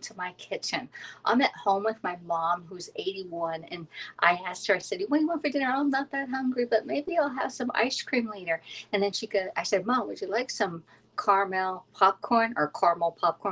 to my kitchen. I'm at home with my mom, who's 81, and I asked her, I said, what do you want for dinner? Oh, I'm not that hungry, but maybe I'll have some ice cream later. And then I said, Mom, would you like some caramel popcorn,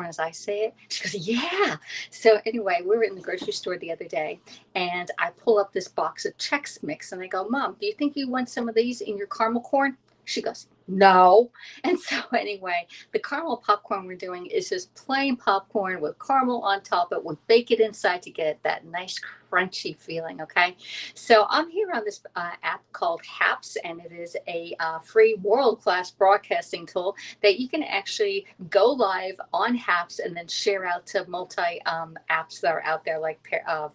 as I say it? She goes, yeah. So anyway, we were in the grocery store the other day, and I pull up this box of Chex Mix, and I go, Mom, do you think you want some of these in your caramel corn? She goes, no. And so anyway, the caramel popcorn we're doing is just plain popcorn with caramel on top of it with bacon inside to get that nice crunchy feeling. Okay. So I'm here on this app called Haps, and it is a free world class broadcasting tool that you can actually go live on Haps and then share out to multi apps that are out there like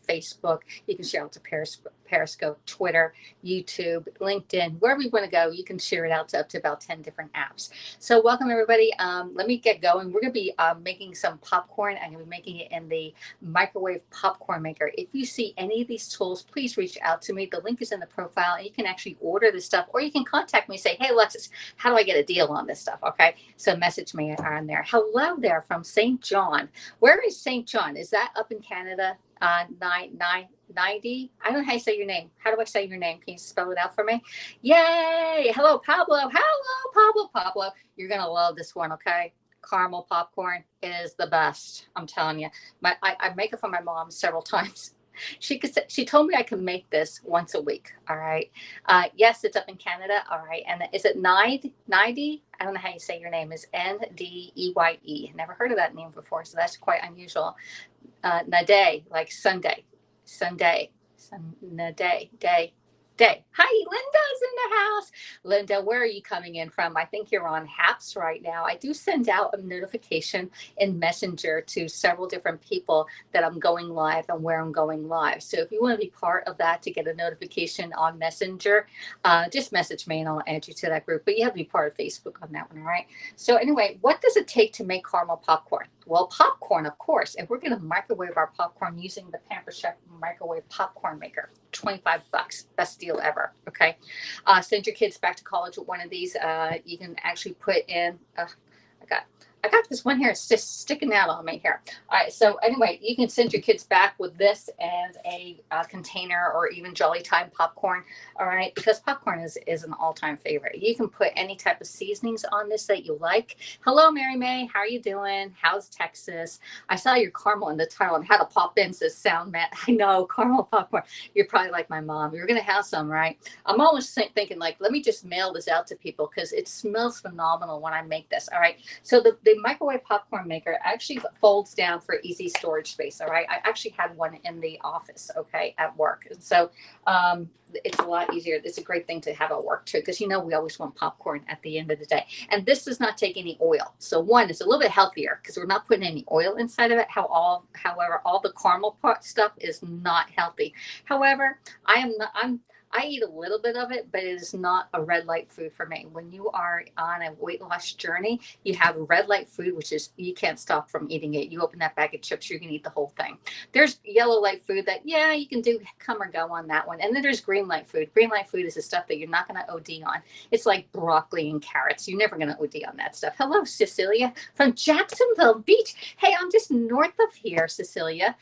Facebook. You can share out to Periscope, Twitter, YouTube, LinkedIn, wherever you want to go, you can share it out to up to about 10 different apps. So welcome everybody. Let me get going. We're going to be making some popcorn. I'm going to be making it in the microwave popcorn maker. If you see any of these tools, please reach out to me. The link is in the profile, and you can actually order this stuff, or you can contact me and say, hey, Alexis, how do I get a deal on this stuff? Okay. So message me on there. Hello there from St. John. Where is St. John? Is that up in Canada? 90. I don't know how you say your name. How do I say your name? Can you spell it out for me? Yay. Hello, Pablo. Hello, Pablo. You're going to love this one, okay? Caramel popcorn is the best. I'm telling you. I make it for my mom several times. She told me I can make this once a week. All right. Yes, it's up in Canada. All right. And is it 90? I don't know how you say your name. Is Ndeye. Never heard of that name before, so that's quite unusual. Nade, like Sunday. Day. Hi, Linda's in the house. Linda, where are you coming in from? I think you're on Haps right now. I do send out a notification in Messenger to several different people that I'm going live and where I'm going live. So if you want to be part of that to get a notification on Messenger, just message me and I'll add you to that group. But you have to be part of Facebook on that one, all right? So anyway, what does it take to make caramel popcorn? Well, popcorn, of course, and we're going to microwave our popcorn using the Pamper Chef microwave popcorn maker. $25, best deal ever. Okay, send your kids back to college with one of these. You can actually put in. I got this one here. It's just sticking out on me here. All right. So anyway, you can send your kids back with this and a container or even Jolly Time popcorn. All right. Because popcorn is an all-time favorite. You can put any type of seasonings on this that you like. Hello, Mary May. How are you doing? How's Texas? I saw your caramel in the title and how to pop in says sound Matt. I know caramel popcorn. You're probably like my mom. You're going to have some, right? I'm always thinking like, let me just mail this out to people because it smells phenomenal when I make this. All right. So the microwave popcorn maker actually folds down for easy storage space. All right. I actually had one in the office, okay, at work. And so it's a lot easier. It's a great thing to have at work too, because we always want popcorn at the end of the day. And this does not take any oil. So one, it's a little bit healthier because we're not putting any oil inside of it. However, all the caramel stuff is not healthy. However, I eat a little bit of it, but it is not a red light food for me. When you are on a weight loss journey, you have red light food, which is you can't stop from eating it. You open that bag of chips, you can eat the whole thing. There's yellow light food that, yeah, you can do come or go on that one. And then there's green light food. Green light food is the stuff that you're not going to OD on. It's like broccoli and carrots. You're never going to OD on that stuff. Hello, Cecilia from Jacksonville Beach. Hey, I'm just north of here, Cecilia.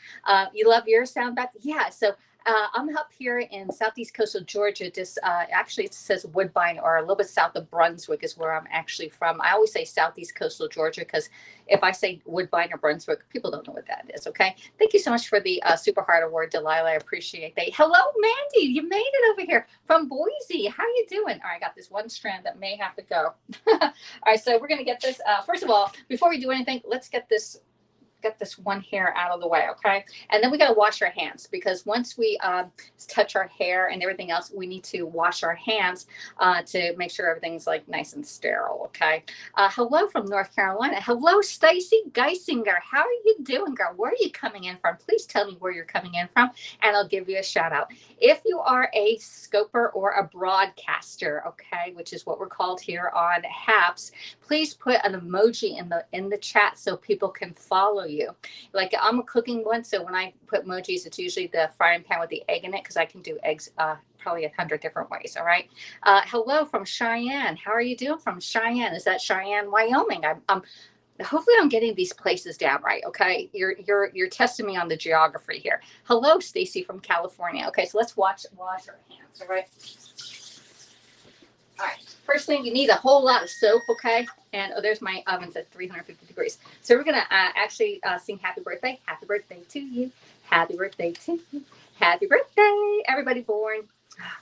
You love your sound back? Yeah, so I'm up here in southeast coastal Georgia. Just actually, it says Woodbine, or a little bit south of Brunswick is where I'm actually from. I always say southeast coastal Georgia because if I say Woodbine or Brunswick, people don't know what that is. Okay. Thank you so much for the Super Heart Award, Delilah. I appreciate that. Hello, Mandy. You made it over here from Boise. How are you doing? All right, I got this one strand that may have to go. All right, so we're gonna get this. First of all, before we do anything, let's get this one hair out of the way, okay? And then we got to wash our hands because once we touch our hair and everything else, we need to wash our hands to make sure everything's like nice and sterile, okay? Hello from North Carolina. Hello, Stacy Geisinger. How are you doing, girl? Where are you coming in from? Please tell me where you're coming in from, and I'll give you a shout out. If you are a scoper or a broadcaster, okay, which is what we're called here on Haps, please put an emoji in the chat so people can follow you. Like I'm a cooking one, so when I put emojis, it's usually the frying pan with the egg in it because I can do eggs probably 100 different ways. All right. Hello from Cheyenne. How are you doing from Cheyenne? Is that Cheyenne, Wyoming? I'm hopefully I'm getting these places down right. Okay. You're testing me on the geography here. Hello, Stacy from California. Okay. So let's wash our hands. All right. All right. First thing, you need a whole lot of soap. Okay. And oh, there's my oven's at 350 degrees. So we're going to actually sing happy birthday. Happy birthday to you. Happy birthday to you. Happy birthday, everybody born.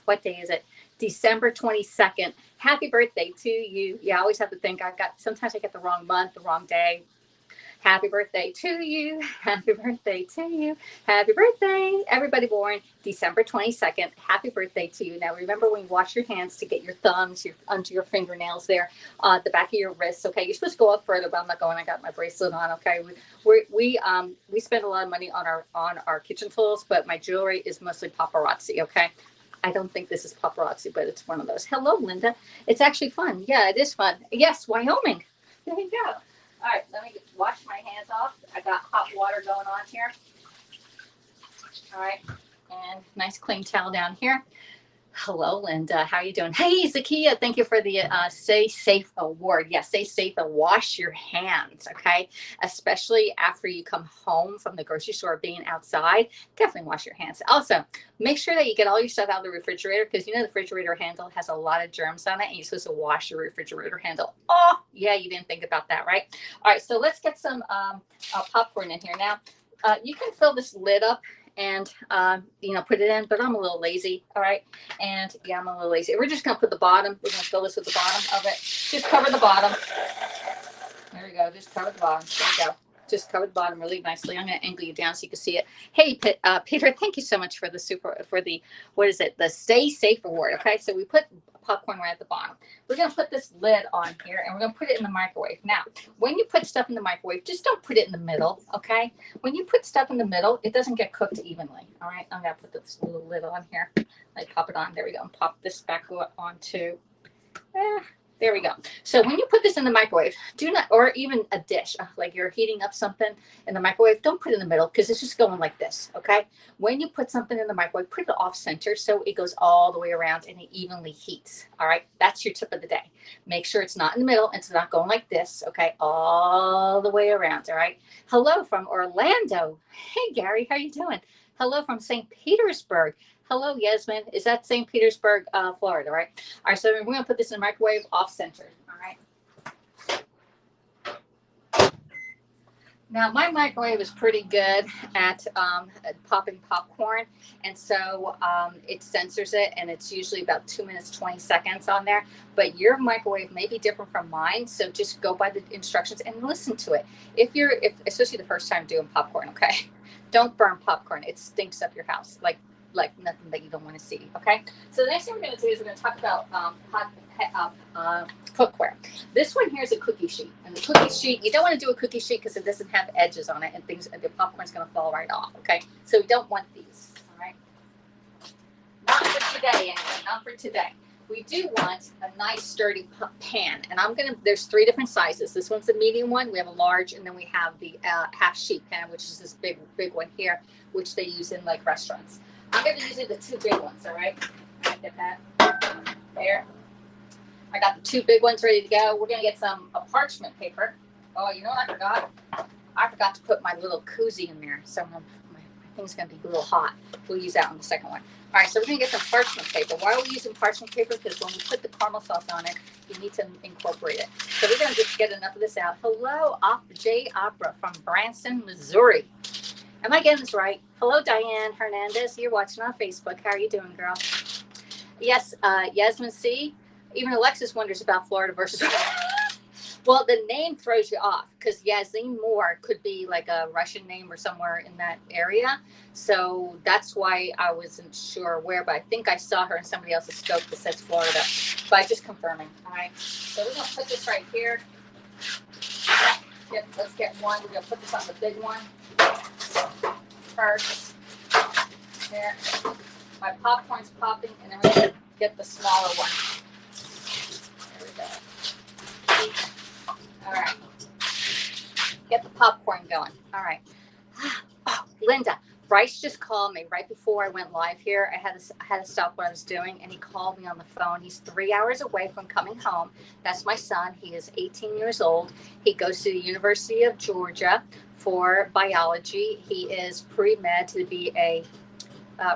What day is it? December 22nd. Happy birthday to you. Yeah, I always have to think sometimes I get the wrong month, the wrong day. Happy birthday to you. Happy birthday to you. Happy birthday, everybody born December 22nd. Happy birthday to you. Now, remember when you wash your hands to get your thumbs, under your fingernails there, the back of your wrists. Okay, you're supposed to go up further, but I'm not going. I got my bracelet on. Okay, we spend a lot of money on our kitchen tools, but my jewelry is mostly paparazzi. Okay. I don't think this is paparazzi, but it's one of those. Hello, Linda. It's actually fun. Yeah, it is fun. Yes, Wyoming. There you go. All right, let me wash my hands off. I got hot water going on here. All right, and nice clean towel down here. Hello, Linda. How are you doing? Hey, Zakia. Thank you for the Stay Safe award. Yes, stay safe and wash your hands, okay? Especially after you come home from the grocery store, being outside, definitely wash your hands. Also, make sure that you get all your stuff out of the refrigerator because you know the refrigerator handle has a lot of germs on it and you're supposed to wash your refrigerator handle. Oh, yeah, you didn't think about that, right? All right, so let's get some popcorn in here. Now, you can fill this lid up and put it in, but I'm a little lazy. All right. And yeah, I'm a little lazy. We're just going to put the bottom. We're going to fill this with the bottom of it. Just cover the bottom. There we go. Just cover the bottom. There we go. Just cover the bottom really nicely. I'm going to angle you down so you can see it. Hey, Peter, thank you so much for the what is it? The Stay Safe Award. Okay. So we put popcorn right at the bottom. We're going to put this lid on here and we're going to put it in the microwave. Now, when you put stuff in the microwave, just don't put it in the middle. Okay. When you put stuff in the middle, it doesn't get cooked evenly. All right. I'm going to put this little lid on here. Like pop it on. There we go. And pop this back on too. There we go. So when you put this in the microwave, do not, or even a dish, like you're heating up something in the microwave, don't put it in the middle because it's just going like this, okay? When you put something in the microwave, put it off center so it goes all the way around and it evenly heats, all right? That's your tip of the day. Make sure it's not in the middle. It's not going like this, okay? All the way around, all right? Hello from Orlando. Hey, Gary, how you doing? Hello from St. Petersburg. Hello, Yasmin. Is that St. Petersburg, Florida, right? All right, so we're going to put this in the microwave off-center, all right? Now, my microwave is pretty good at popping popcorn, and so it censors it, and it's usually about 2 minutes, 20 seconds on there. But your microwave may be different from mine, so just go by the instructions and listen to it. Especially the first time doing popcorn, okay? Don't burn popcorn. It stinks up your house, like nothing that you don't want to see, okay? So the next thing we're going to do is we're going to talk about cookware. This one here is a cookie sheet. And the cookie sheet, you don't want to do a cookie sheet because it doesn't have edges on it and the popcorn's going to fall right off, okay? So we don't want these, all right? Not for today, anyway, not for today. We do want a nice sturdy pan. And there's 3 different sizes. This one's a medium one, we have a large, and then we have the half sheet pan, which is this big one here, which they use in like restaurants. I'm going to use the 2 big ones, all right? Get that there. I got the 2 big ones ready to go. We're going to get some parchment paper. Oh, you know what I forgot? I forgot to put my little koozie in there. So my thing's going to be a little hot. We'll use that on the second one. All right, so we're going to get some parchment paper. Why are we using parchment paper? Because when we put the caramel sauce on it, you need to incorporate it. So we're going to just get enough of this out. Hello, J. Opera from Branson, Missouri. Am I getting this right? Hello, Diane Hernandez. You're watching on Facebook. How are you doing, girl? Yes, Yasmin C. Even Alexis wonders about Florida versus. Well, the name throws you off because Yazin Moore could be like a Russian name or somewhere in that area. So that's why I wasn't sure where, but I think I saw her in somebody else's scope that says Florida. But just confirming. All right. So we're going to put this right here. Let's get one. We're going to put this on the big one first. There. My popcorn's popping, and then we're going to get the smaller one. There we go. All right. Get the popcorn going. All right. Oh, Linda, Bryce just called me right before I went live here. I had to stop what I was doing, and he called me on the phone. He's 3 hours away from coming home. That's my son. He is 18 years old. He goes to the University of Georgia for biology. He is pre-med to be a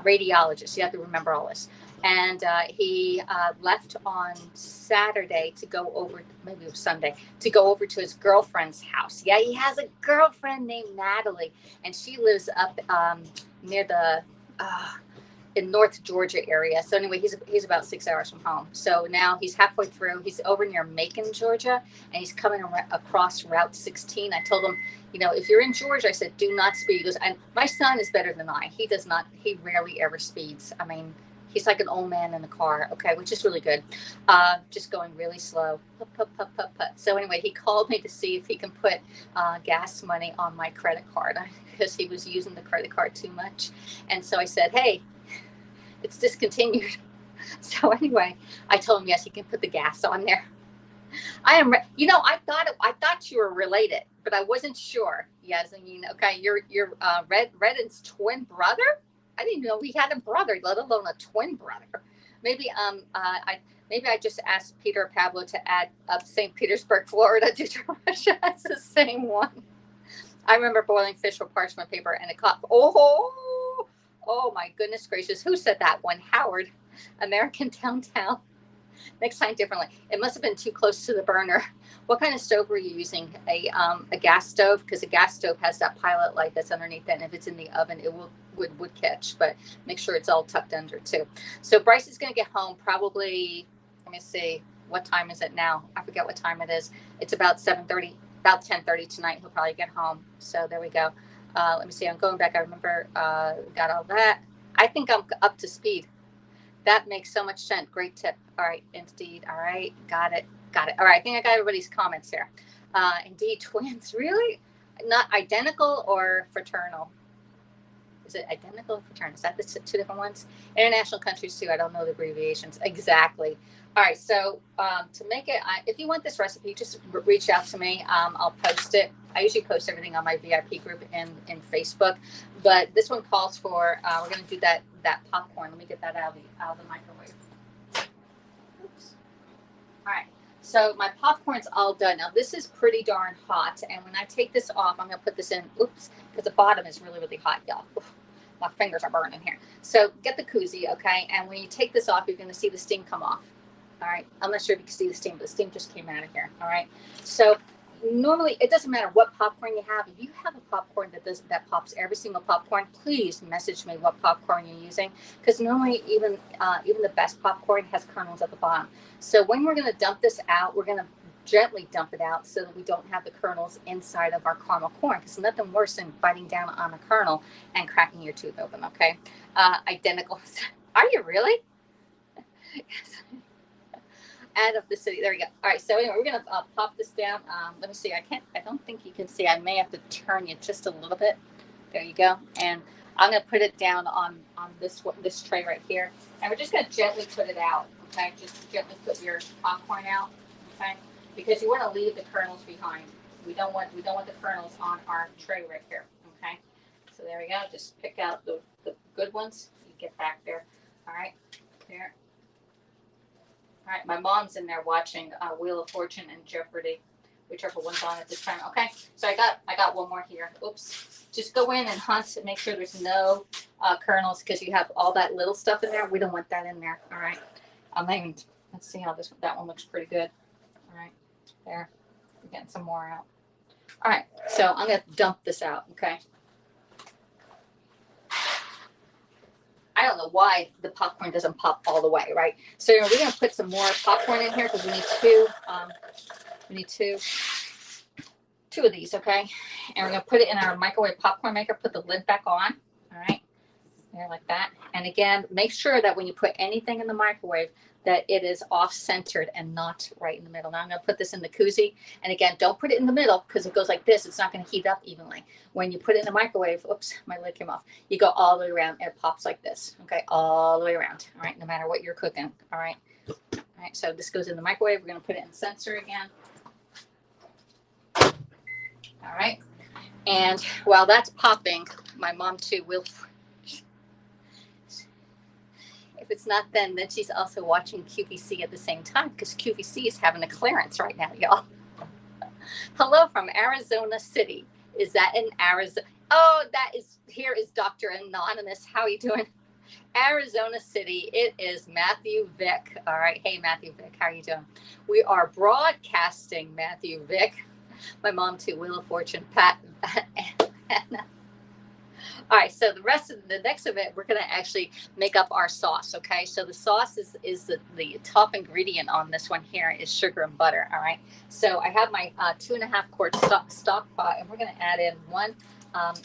radiologist. You have to remember all this. And he left on Saturday to go over, maybe it was Sunday, to go over to his girlfriend's house. Yeah, he has a girlfriend named Natalie, and she lives up near the in North Georgia area. So anyway, he's about 6 hours from home. So now he's halfway through. He's over near Macon, Georgia, and he's coming across Route 16. I told him, you know, if you're in Georgia, I said, do not speed. He goes, and my son is better than I. He does not. He rarely ever speeds. I mean, he's like an old man in the car, okay, which is really good. Just going really slow. Pup, pup, pup, pup, pup. So anyway, he called me to see if he can put gas money on my credit card because he was using the credit card too much. And so I said, hey, it's discontinued. So anyway, I told him, yes, he can put the gas on there. I am, you know, I thought you were related, but I wasn't sure. Yes, I mean, okay, you're Redden's twin brother. I didn't know he had a brother, let alone a twin brother. Maybe I just asked Peter Pablo to add up St. Petersburg, Florida to Russia. It's the same one. I remember boiling fish with parchment paper and it caught. Oh my goodness gracious! Who said that one? Howard, American Downtown. Next time differently. It must have been too close to the burner. What kind of stove were you using? A gas stove, because a gas stove has that pilot light that's underneath it, and if it's in the oven, it would catch. But make sure it's all tucked under too. So Bryce is going to get home probably. Let me see. What time is it now? I forget what time it is. It's about 7:30, about 10:30 tonight. He'll probably get home. So there we go. Let me see. I'm going back. I remember got all that. I think I'm up to speed. That makes so much sense. Great tip. All right. Indeed. All right. Got it. All right. I think I got everybody's comments here. Indeed. Twins. Really? Not identical or fraternal? Is it identical or fraternal? Is that the two different ones? International countries too. I don't know the abbreviations. Exactly. All right. So to make it, if you want this recipe, just reach out to me. I'll post it. I usually post everything on my VIP group in Facebook. But this one calls for, we're going to do that popcorn. Let me get that out of the microwave. Oops. All right. So my popcorn's all done. Now this is pretty darn hot. And when I take this off, I'm going to put this in, oops, because the bottom is really, really hot, y'all. My fingers are burning here. So get the koozie, okay? And when you take this off, you're going to see the steam come off. All right. I'm not sure if you can see the steam, but the steam just came out of here. All right. So normally it doesn't matter what popcorn you have. If you have a popcorn that pops every single popcorn, please message me what popcorn you're using, because normally even the best popcorn has kernels at the bottom. So when we're going to dump this out, we're going to gently dump it out so that we don't have the kernels inside of our caramel corn, because nothing worse than biting down on a kernel and cracking your tooth open. Okay. Identical. Are you really? Yes. Out of the city. There we go. All right. So anyway, we're going to pop this down. Let me see. I don't think you can see. I may have to turn you just a little bit. There you go. And I'm going to put it down on this tray right here. And we're just going to gently put it out. Okay. Just gently put your popcorn out. Okay. Because you want to leave the kernels behind. We don't want the kernels on our tray right here. Okay. So there we go. Just pick out the good ones. You get back there. All right. There. All right, my mom's in there watching Wheel of Fortune and Jeopardy, whichever one's on at this time. Okay, so I got one more here. Oops. Just go in and hunt and make sure there's no kernels, because you have all that little stuff in there. We don't want that in there. All right. Let's see how that one looks pretty good. All right, there. We're getting some more out. All right, so I'm gonna dump this out. Okay. I don't know why the popcorn doesn't pop all the way, right? So we're going to put some more popcorn in here because we need two. We need two of these, okay? And we're going to put it in our microwave popcorn maker. Put the lid back on, all right? There, like that. And again, make sure that when you put anything in the microwave, that it is off-centered and not right in the middle. Now I'm going to put this in the koozie. And again, don't put it in the middle, because it goes like this. It's not going to heat up evenly. When you put it in the microwave, oops, my lid came off. You go all the way around, and it pops like this. Okay, all the way around. All right, no matter what you're cooking. All right. All right, so this goes in the microwave. We're going to put it in sensor again. All right. And while that's popping, my mom too will. If it's not then she's also watching QVC at the same time because QVC is having a clearance right now, y'all. Hello from Arizona City. Is that in Arizona? Oh, here is Dr. Anonymous. How are you doing? Arizona City. It is Matthew Vick. All right. Hey, Matthew Vick. How are you doing? We are broadcasting Matthew Vick. My mom too, Wheel of Fortune, Pat. All right, so the next of it, we're going to actually make up our sauce, okay? So the sauce is the top ingredient on this one here is sugar and butter, all right? So I have my 2.5 quart stock pot, and we're going to add in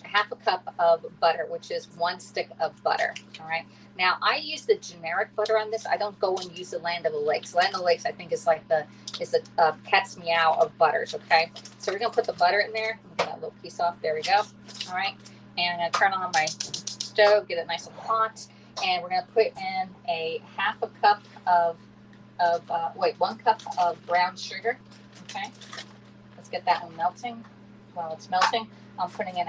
half a cup of butter, which is 1 stick of butter, all right? Now, I use the generic butter on this. I don't go and use the Land of the Lakes. Land of the Lakes, I think, is like the cat's meow of butters, okay? So we're going to put the butter in there. Get that little piece off. There we go, all right? And I'm going to turn on my stove, get it nice and hot, and we're going to put in a half a cup of 1 cup of brown sugar, okay? Let's get that one melting. While it's melting, I'm putting in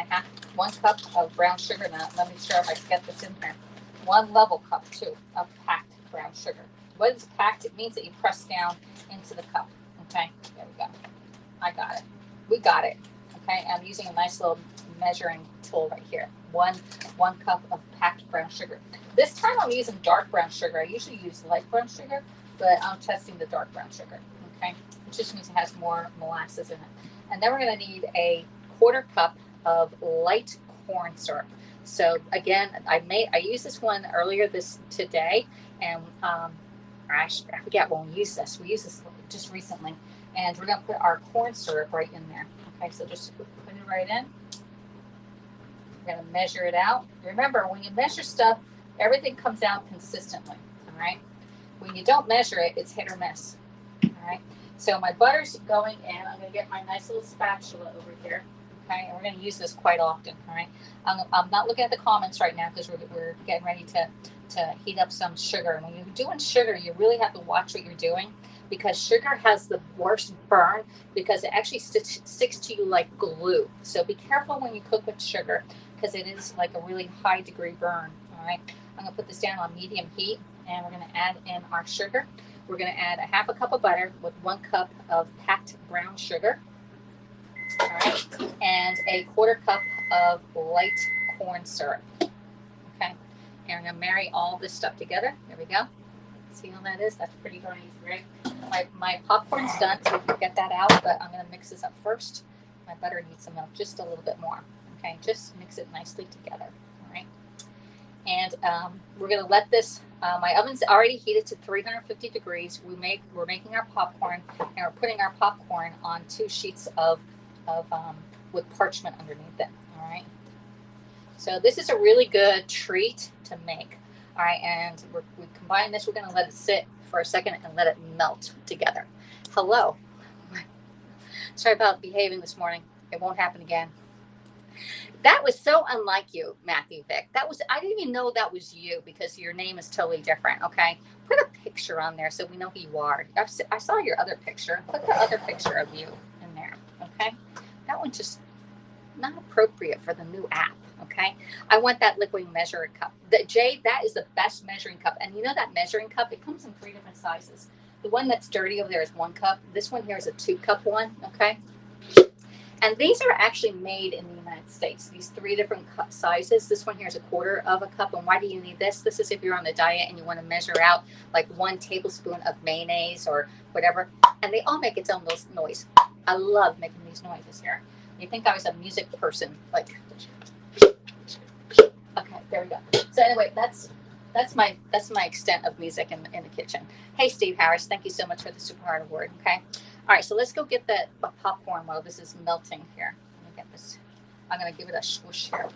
1 cup of brown sugar. Now, let me make sure if I get this in here. 1 level cup, too, of packed brown sugar. What is packed? It means that you press down into the cup, okay? There we go. I got it. We got it, okay? I'm using a nice little measuring tool right here. One cup of packed brown sugar. This time I'm using dark brown sugar. I usually use light brown sugar, but I'm testing the dark brown sugar, okay? It just means it has more molasses in it. And then we're going to need a 1/4 cup of light corn syrup. So again, I used this one earlier today, and I forget when we used this. We used this just recently, and we're going to put our corn syrup right in there. Okay, so just put it right in. We're going to measure it out. Remember, when you measure stuff, everything comes out consistently, all right? When you don't measure it, it's hit or miss, all right? So my butter's going in. I'm going to get my nice little spatula over here, okay? And we're going to use this quite often, all right? I'm not looking at the comments right now because we're getting ready to heat up some sugar. And when you're doing sugar, you really have to watch what you're doing because sugar has the worst burn because it actually sticks to you like glue. So be careful when you cook with sugar because it is like a really high degree burn, all right? I'm going to put this down on medium heat, and we're going to add in our sugar. We're going to add a half a cup of butter with 1 cup of packed brown sugar, all right, and a 1/4 cup of light corn syrup, okay? And I'm going to marry all this stuff together. There we go. See how that is? That's pretty darn easy, right? My popcorn's done, so we can get that out, but I'm going to mix this up first. My butter needs some milk, just a little bit more, okay? Just mix it nicely together, all right? And we're going to let this, my oven's already heated to 350 degrees. We're making our popcorn, and we're putting our popcorn on 2 sheets of with parchment underneath it, all right? So this is a really good treat to make, all right? And we combine this. We're going to let it sit for a second and let it melt together. Hello. Sorry about behaving this morning. It won't happen again. That was so unlike you, Matthew Vick. I didn't even know that was you because your name is totally different, okay? Put a picture on there so we know who you are. I saw your other picture. Put the other picture of you in there, okay? That one's just not appropriate for the new app, okay? I want that liquid measuring cup. Jay, that is the best measuring cup. And you know that measuring cup, it comes in 3 different sizes. The one that's dirty over there is 1 cup. This one here is a 2-cup one, okay? And these are actually made in the United States, these 3 different cup sizes. This one here is a 1/4 of a cup. And why do you need this? This is if you're on the diet and you want to measure out like 1 tablespoon of mayonnaise or whatever. And they all make its own little noise. I love making these noises here. You think I was a music person, like, okay, there we go. So anyway, that's my extent of music in the kitchen. Hey, Steve Harris, thank you so much for the super hard award, okay? All right, so let's go get the popcorn while this is melting here. Let me get this. I'm going to give it a swoosh here.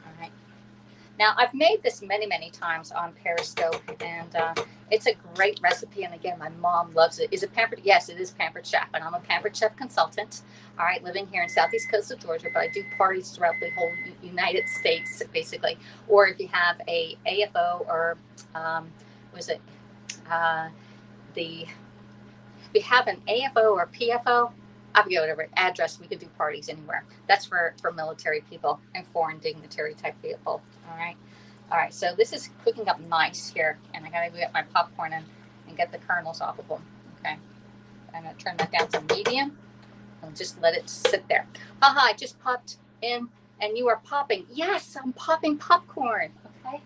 All right. Now, I've made this many, many times on Periscope, and it's a great recipe. And again, my mom loves it. Is it Pampered? Yes, it is Pampered Chef, and I'm a Pampered Chef consultant, all right, living here in southeast coast of Georgia, but I do parties throughout the whole United States, basically. Or if you have a AFO or, if you have an AFO or PFO, I forget whatever address. We could do parties anywhere. That's for military people and foreign dignitary type people. All right. All right. So this is cooking up nice here, and I gotta get my popcorn in and get the kernels off of them. Okay. I'm gonna turn that down to medium and just let it sit there. Haha! I just popped in, and you are popping. Yes, I'm popping popcorn. Okay.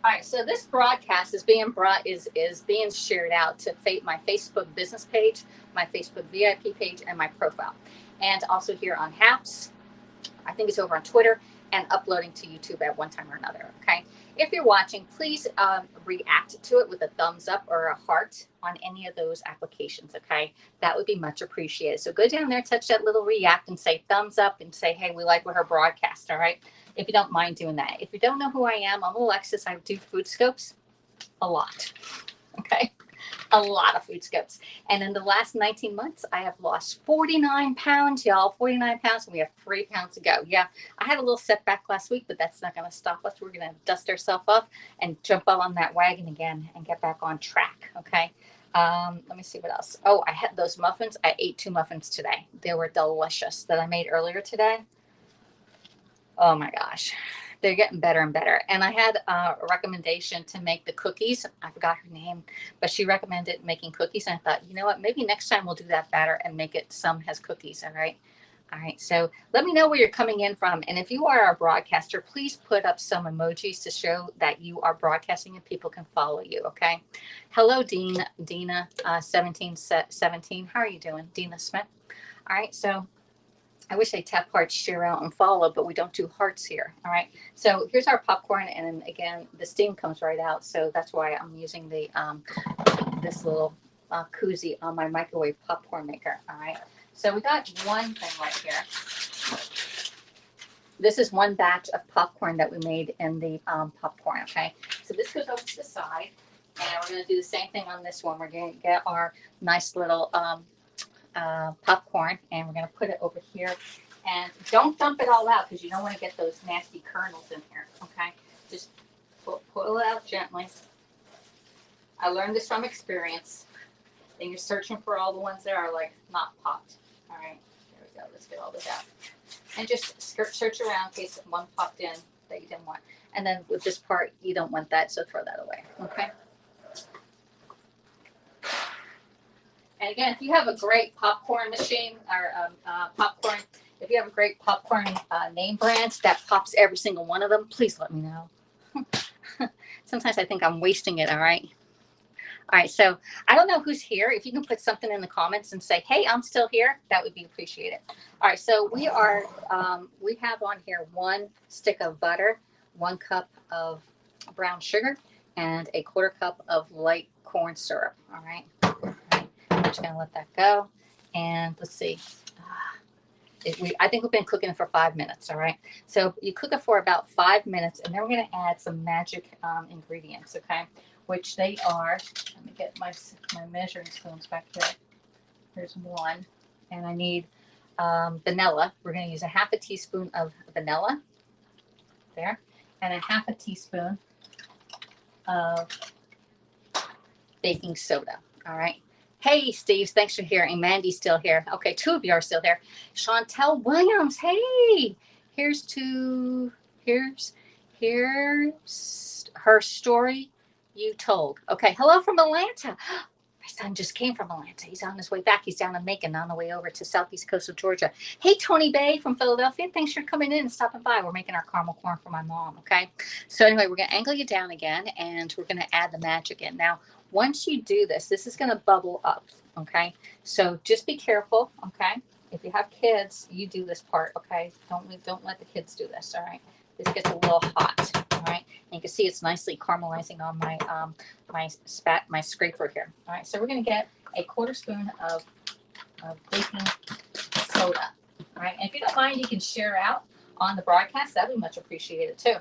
All right, so this broadcast is being being shared out to my Facebook business page, my Facebook VIP page, and my profile, and also here on Haps. I think it's over on Twitter and uploading to YouTube at one time or another. Okay, if you're watching, please react to it with a thumbs up or a heart on any of those applications. Okay, that would be much appreciated. So go down there, touch that little react, and say thumbs up, and say, hey, we like her broadcast. All right, if you don't mind doing that. If you don't know who I am, I'm Alexis. I do food scopes a lot. Okay, a lot of food scopes. And in the last 19 months, I have lost 49 pounds, y'all. 49 pounds, and we have 3 pounds to go. Yeah, I had a little setback last week, but that's not going to stop us. We're going to dust ourselves off and jump on that wagon again and get back on track. Okay. Let me see what else. Oh, I had those muffins. I ate 2 muffins today. They were delicious that I made earlier today. Oh my gosh, they're getting better and better. And I had a recommendation to make the cookies. I forgot her name, but she recommended making cookies. And I thought, you know what, maybe next time we'll do that better and make it some has cookies. All right. All right. So let me know where you're coming in from. And if you are a broadcaster, please put up some emojis to show that you are broadcasting and people can follow you. Okay. Hello, Dina 1717. How are you doing? Dina Smith. All right. So I wish I tap hearts, share out, and follow, but we don't do hearts here. All right. So here's our popcorn, and again, the steam comes right out. So that's why I'm using the this little koozie on my microwave popcorn maker. All right. So we got one thing right here. This is one batch of popcorn that we made in the popcorn. Okay. So this goes over to the side, and we're going to do the same thing on this one. We're going to get our nice little popcorn, and we're going to put it over here, and don't dump it all out because you don't want to get those nasty kernels in here. Okay, just pull it out gently. I learned this from experience. Then you're searching for all the ones that are like not popped. All right, there we go. Let's get all this out, and just search around in case one popped in that you didn't want. And then with this part, you don't want that, so throw that away. Okay. And again, if you have a great popcorn machine or popcorn, if you have a great popcorn name brand that pops every single one of them, please let me know. Sometimes I think I'm wasting it. All right. All right. So I don't know who's here. If you can put something in the comments and say, hey, I'm still here, that would be appreciated. All right. So we have on here 1 stick of butter, 1 cup of brown sugar, and a 1/4 cup of light corn syrup. All right. I'm just going to let that go. And let's see. I think we've been cooking it for 5 minutes. All right. So you cook it for about 5 minutes, and then we're going to add some magic ingredients. Okay. Which they are, let me get my measuring spoons back here. Here's 1. And I need vanilla. We're going to use a 1/2 teaspoon of vanilla. There. And a 1/2 teaspoon of baking soda. All right. Hey, Steve, thanks for hearing. Mandy's still here. Okay, 2 of you are still there. Chantel Williams, hey, here's her story you told. Okay, hello from Atlanta. My son just came from Atlanta. He's on his way back. He's down in Macon on the way over to southeast coast of Georgia. Hey, Tony Bay from Philadelphia. Thanks for coming in and stopping by. We're making our caramel corn for my mom, okay? So anyway, we're going to angle you down again, and we're going to add the magic in. Now, once you do this, this is going to bubble up, okay? So just be careful, okay? If you have kids, you do this part, okay? Don't let the kids do this, all right? This gets a little hot, all right? And you can see it's nicely caramelizing on my my scraper here. All right, so we're going to get a 1/4 spoon of baking soda. All right, and if you don't mind, you can share out on the broadcast. That'd be much appreciated too.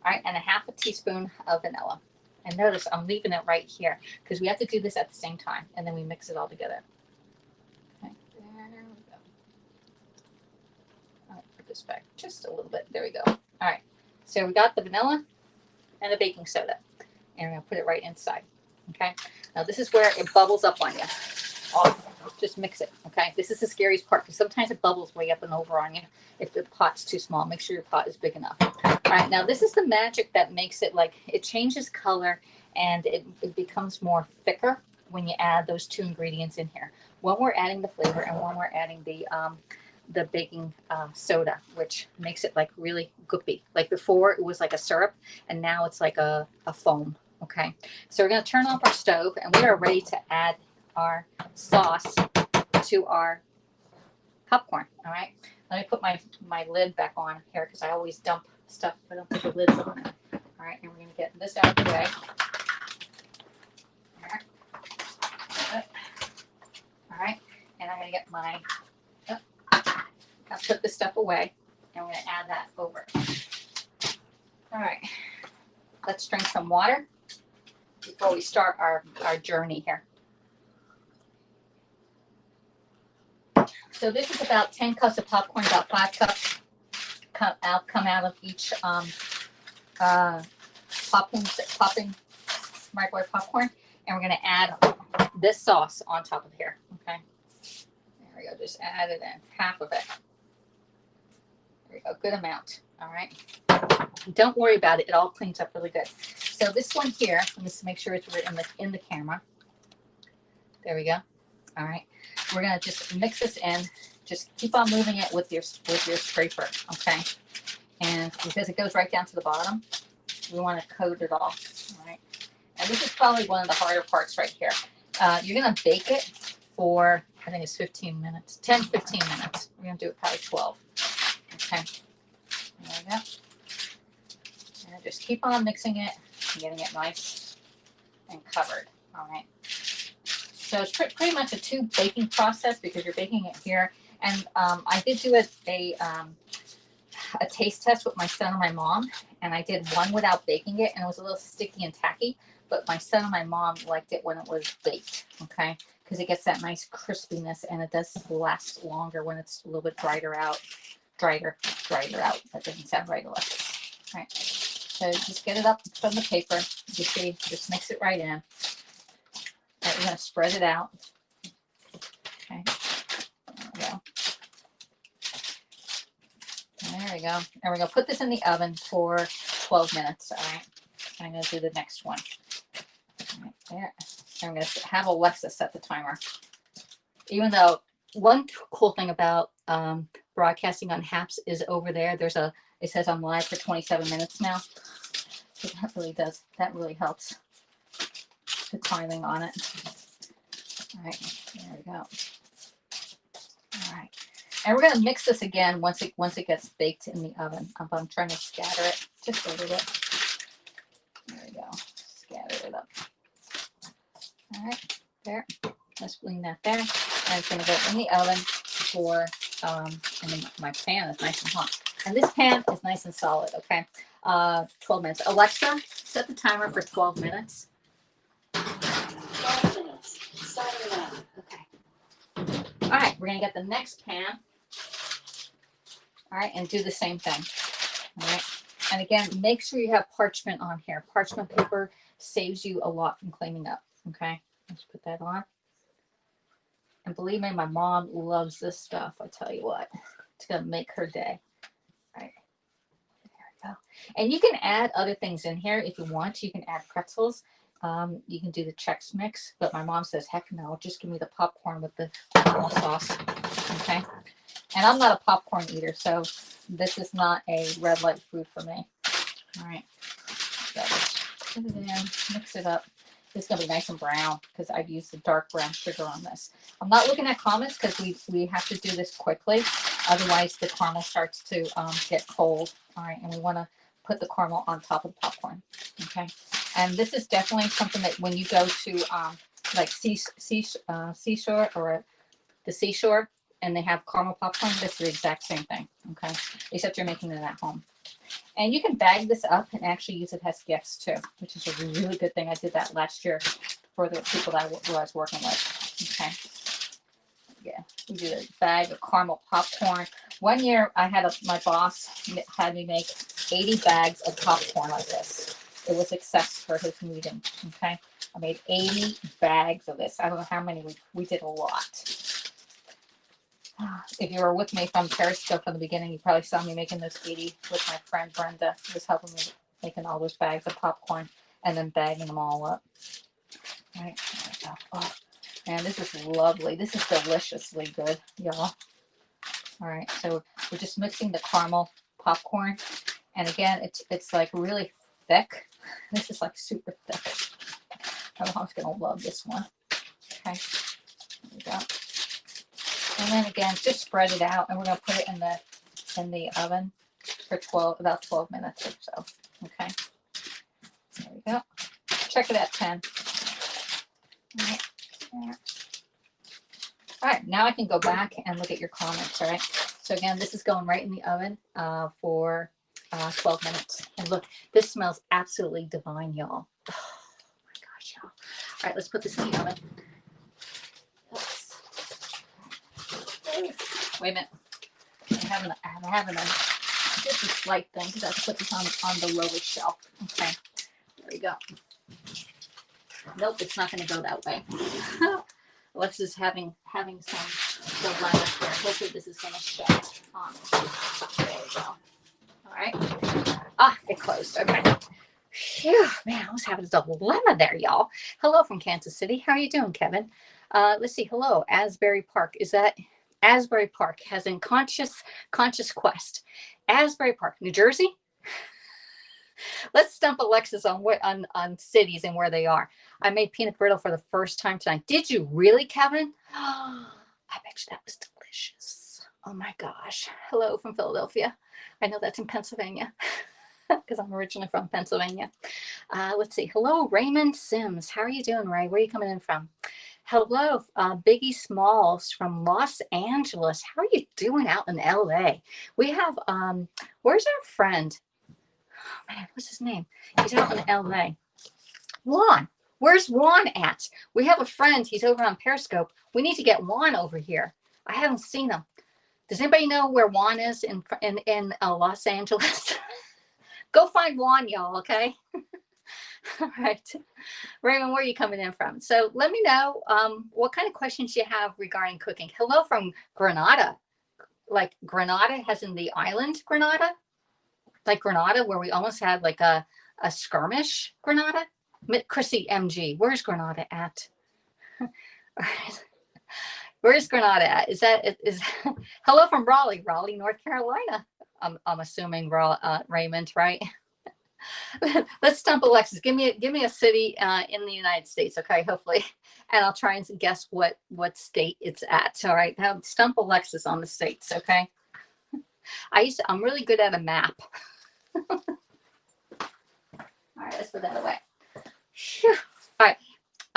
All right, and a 1/2 teaspoon of vanilla. And notice I'm leaving it right here because we have to do this at the same time, and then we mix it all together. Okay, there we go. I'll put this back just a little bit. There we go. All right, so we got the vanilla and the baking soda, and we're gonna put it right inside. Okay. Now this is where it bubbles up on you. Oh, just mix it. Okay. This is the scariest part because sometimes it bubbles way up and over on you if the pot's too small. Make sure your pot is big enough. All right. Now this is the magic that makes it like it changes color and it becomes more thicker when you add those two ingredients in here. When we're adding the flavor and when we're adding the baking soda, which makes it like really goopy. Like before it was like a syrup and now it's like a foam. Okay, so we're going to turn off our stove and we are ready to add our sauce to our popcorn. All right, let me put my lid back on here because I always dump stuff if I don't put the lids on it. All right, and we're going to get this out of the way. All right, and I'm going to get my, I'll put this stuff away and we're going to add that over. All right, let's drink some water before we start our journey here. So this is about 10 cups of popcorn, about 5 cups come out of each popping microwave popcorn. And we're going to add this sauce on top of here. Okay, there we go. Just add it in, half of it. There we go, good amount. All right, don't worry about it. It all cleans up really good. So this one here, let me make sure it's in the camera. There we go. All right, we're gonna just mix this in. Just keep on moving it with your scraper, okay? And because it goes right down to the bottom, we want to coat it all. All right, and this is probably one of the harder parts right here. You're gonna bake it for, I think it's 15 minutes, 10, 15 minutes. We're gonna do it probably 12. Okay, there we go. And just keep on mixing it and getting it nice and covered. All right. So it's pretty much a 2 baking process because you're baking it here. And I did do a taste test with my son and my mom, and I did one without baking it, and it was a little sticky and tacky. But my son and my mom liked it when it was baked, okay? Because it gets that nice crispiness, and it does last longer when it's a little bit drier out. That doesn't sound right, Alexis. All right. So just get it up from the paper. You see, just mix it right in. Right, we're going to spread it out. Okay. There we go. There we go. And we're going to put this in the oven for 12 minutes. All right. I'm going to do the next one. All right, there. I'm going to have Alexa set the timer. Even though one cool thing about broadcasting on HAPS is over there. It says I'm live for 27 minutes now. So that really helps the timing on it. All right, there we go. All right, and we're going to mix this again once it gets baked in the oven. I'm trying to scatter it just a little bit. There we go. Scatter it up. All right, there. Let's lean that there. And it's going to go in the oven for, and then my pan is nice and hot. And this pan is nice and solid, okay? 12 minutes. Alexa, set the timer for 12 minutes. 12 minutes. Starting now. Okay. All right, we're going to get the next pan. All right, and do the same thing. All right. And again, make sure you have parchment on here. Parchment paper saves you a lot from cleaning up, okay? Let's put that on. And believe me, my mom loves this stuff. I tell you what, it's going to make her day. All right. There we go. And you can add other things in here if you want. You can add pretzels. You can do the Chex Mix, but my mom says, heck no, just give me the popcorn with the caramel sauce. Okay. And I'm not a popcorn eater, so this is not a red light food for me. All right. So put it in, mix it up. This is going to be nice and brown because I've used the dark brown sugar on this. I'm not looking at comments because we have to do this quickly. Otherwise, the caramel starts to get cold. All right. And we want to put the caramel on top of the popcorn. Okay. And this is definitely something that when you go to like seashore or the seashore and they have caramel popcorn, this is the exact same thing. Okay. Except you're making it at home. And you can bag this up and actually use it as gifts too, which is a really good thing. I did that last year for the people that I was working with. Okay. Yeah, we did a bag of caramel popcorn. One year I had my boss had me make 80 bags of popcorn like this. It was excess for his meeting. Okay. I made 80 bags of this. I don't know how many. We did a lot. If you were with me from Periscope from the beginning, you probably saw me making those 80 with my friend Brenda, who was helping me making all those bags of popcorn and then bagging them all up. All right, there we go. Oh, man, this is lovely. This is deliciously good, y'all. All right, so we're just mixing the caramel popcorn. And again, it's like really thick. This is like super thick. My mom's gonna love this one. Okay, there we go. And then again, just spread it out, and we're gonna put it in the oven for about 12 minutes or so. Okay, there we go. Check it at 10. All right, there. All right, now I can go back and look at your comments. All right, so again, this is going right in the oven for 12 minutes. And look, this smells absolutely divine, y'all. Oh my gosh, y'all. All right, let's put this in the oven. Oops. Wait a minute. I'm having just a slight thing because I have to put this on the lowest shelf. Okay, there we go. Nope, it's not going to go that way. Alexis is having some dilemma here. Hopefully this is going to shut on. There we go. All right. Ah, it closed. Okay. Phew, man, I was having a dilemma there, y'all. Hello from Kansas City. How are you doing, Kevin? Let's see. Hello, Asbury Park. Is that Asbury Park? Has in conscious quest. Asbury Park, New Jersey. Let's stump Alexis on cities and where they are. I made peanut brittle for the first time tonight. Did you really, Kevin? Oh, I bet you that was delicious. Oh my gosh. Hello from Philadelphia. I know that's in Pennsylvania because I'm originally from Pennsylvania. Let's see. Hello, Raymond Sims. How are you doing, Ray? Where are you coming in from? Hello, Biggie Smalls from Los Angeles. How are you doing out in LA? We have, where's our friend? Oh, man, what's his name? He's out in LA. Juan. Where's Juan at? We have a friend. He's over on Periscope. We need to get Juan over here. I haven't seen him. Does anybody know where Juan is in Los Angeles? Go find Juan, y'all, okay? All right. Raymond, where are you coming in from? So let me know what kind of questions you have regarding cooking. Hello from Grenada. Like Grenada, as in the island Grenada? Like Grenada, where we almost had like a skirmish Grenada? Chrissy MG, where's Grenada at? Where's Grenada at? Is hello from Raleigh, North Carolina. I'm assuming Raymond, right? Let's stump Alexis. Give me a city in the United States, okay? Hopefully, and I'll try and guess what state it's at. All right, now stump Alexis on the states, okay? I'm really good at a map. All right, let's put that away. Whew. All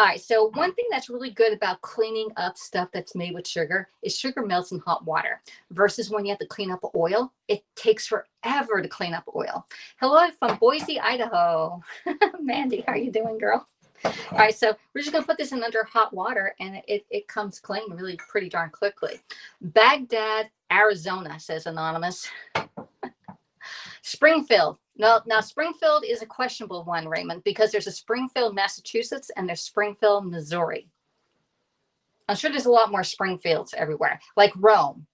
right. So one thing that's really good about cleaning up stuff that's made with sugar is sugar melts in hot water versus when you have to clean up oil. It takes forever to clean up oil. Hello from Boise, Idaho. Mandy, how are you doing, girl? All right. So we're just going to put this in under hot water and it comes clean really pretty darn quickly. Baghdad, Arizona, says Anonymous. Springfield. No, now Springfield is a questionable one, Raymond, because there's a Springfield, Massachusetts, and there's Springfield, Missouri. I'm sure there's a lot more Springfields everywhere, like Rome.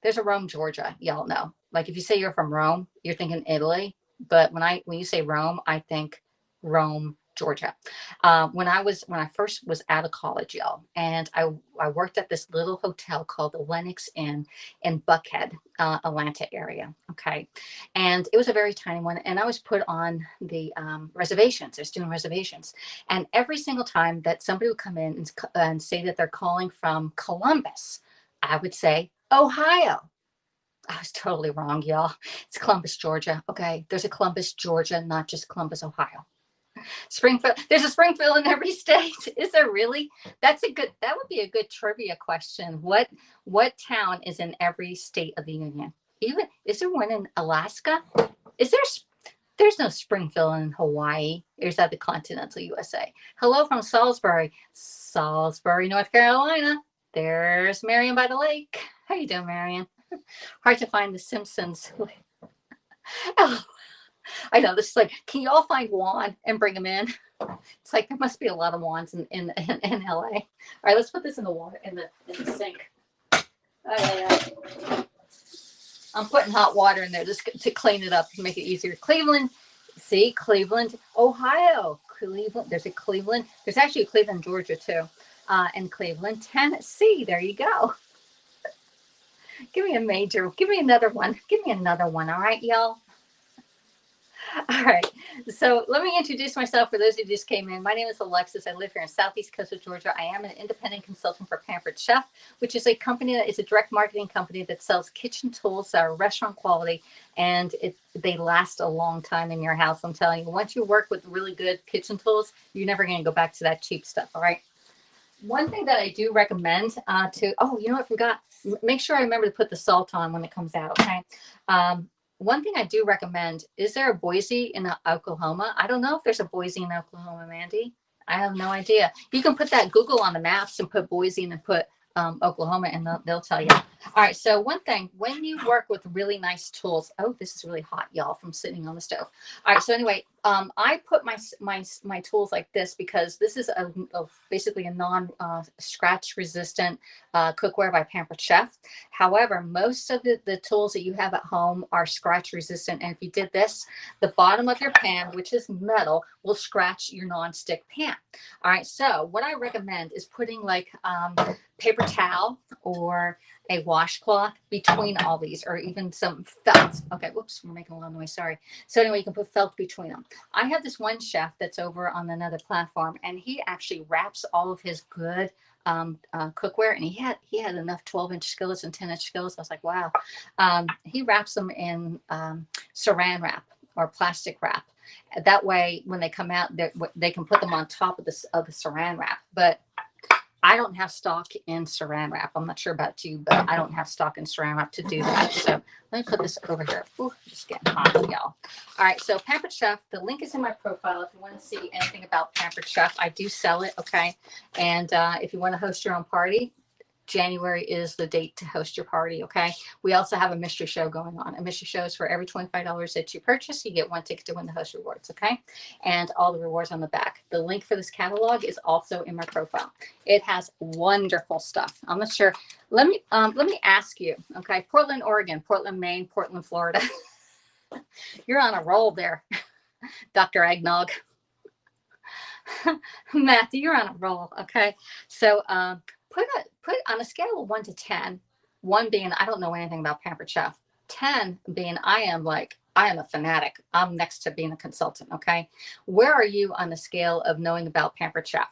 There's a Rome, Georgia. Y'all know. Like if you say you're from Rome, you're thinking Italy. But when you say Rome, I think Rome, Georgia. When I first was out of college, y'all, and I worked at this little hotel called the Lenox Inn in Buckhead, Atlanta area. Okay, and it was a very tiny one, and I was put on the reservations. They're student reservations, and every single time that somebody would come in and say that they're calling from Columbus, I would say Ohio. I was totally wrong, y'all. It's Columbus, Georgia. Okay, there's a Columbus, Georgia, not just Columbus, Ohio. Springfield. There's a Springfield in every state. Is there really? That would be a good trivia question. What town is in every state of the union? Is there one in Alaska? There's no Springfield in Hawaii. Or is that the continental USA? Hello from Salisbury, North Carolina. There's Marion by the lake. How you doing, Marion? Hard to find the Simpsons. Oh, I know, this is like, can you all find Juan and bring him in? It's like there must be a lot of wands in LA. All right, let's put this in the water in the sink. Oh, yeah, yeah. I'm putting hot water in there just to clean it up to make it easier. Cleveland, see, Cleveland, Ohio. Cleveland, there's a Cleveland. There's actually a Cleveland, Georgia too. And Cleveland, Tennessee. There you go. Give me a major. Give me another one. Give me another one. All right, y'all. All right. So let me introduce myself for those who just came in. My name is Alexis. I live here in Southeast Coast of Georgia. I am an independent consultant for Pampered Chef, which is a company that is a direct marketing company that sells kitchen tools that are restaurant quality, and they last a long time in your house. I'm telling you, once you work with really good kitchen tools, you're never going to go back to that cheap stuff. All right. One thing that I do recommend oh, you know what I forgot? Make sure I remember to put the salt on when it comes out, okay? One thing I do recommend, is there a Boise in Oklahoma? I don't know if there's a Boise in Oklahoma, Mandy. I have no idea. You can put that Google on the maps and put Boise and then put Oklahoma, and they'll tell you. All right, so one thing, when you work with really nice tools, oh, this is really hot, y'all, from sitting on the stove. All right, so anyway, I put my tools like this because this is basically a non-scratch resistant cookware by Pampered Chef. However, most of the tools that you have at home are scratch resistant, and if you did this, the bottom of your pan, which is metal, will scratch your non-stick pan. All right, so what I recommend is putting like paper towel or a washcloth between all these, or even some felt. Okay, whoops, we're making a lot of noise, sorry. So anyway, you can put felt between them. I have this one chef that's over on another platform, and he actually wraps all of his good cookware, and he had enough 12-inch skillets and 10-inch skillets. I was like, wow. He wraps them in saran wrap or plastic wrap. That way, when they come out, they can put them on top of the saran wrap. But I don't have stock in saran wrap. I'm not sure about you, but I don't have stock in saran wrap to do that. So let me put this over here. Ooh, just getting hot, y'all. All right, so Pampered Chef, the link is in my profile if you want to see anything about Pampered Chef. I do sell it, okay? And if you want to host your own party, January is the date to host your party, okay? We also have a mystery show going on. A mystery show is for every $25 that you purchase, you get one ticket to win the host rewards, okay? And all the rewards on the back. The link for this catalog is also in my profile. It has wonderful stuff. I'm not sure. Let me ask you, okay? Portland, Oregon, Portland, Maine, Portland, Florida. You're on a roll there, Dr. Eggnog. Matthew, you're on a roll, okay? So put on a scale of 1 to 10, 1 being I don't know anything about Pampered Chef, 10 being I am a fanatic. I'm next to being a consultant, okay? Where are you on the scale of knowing about Pampered Chef?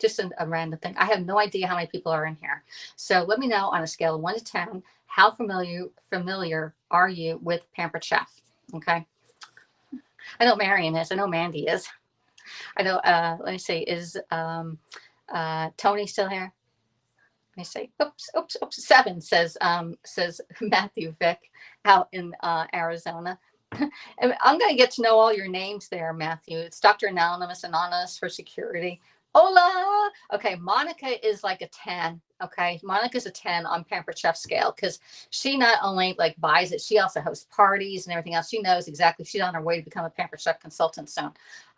Just a random thing. I have no idea how many people are in here. So let me know on a scale of 1 to 10, how familiar are you with Pampered Chef, okay? I know Marion is. I know Mandy is. I know, let me see, is Tony still here? Let me see. Oops. 7 says Matthew Vick out in Arizona. And I'm going to get to know all your names there, Matthew. It's Dr. Anonymous for security. Hola. Okay, Monica is like a 10. Okay, Monica's a 10 on Pampered Chef scale because she not only like buys it, she also hosts parties and everything else. She knows exactly. She's on her way to become a Pampered Chef consultant soon.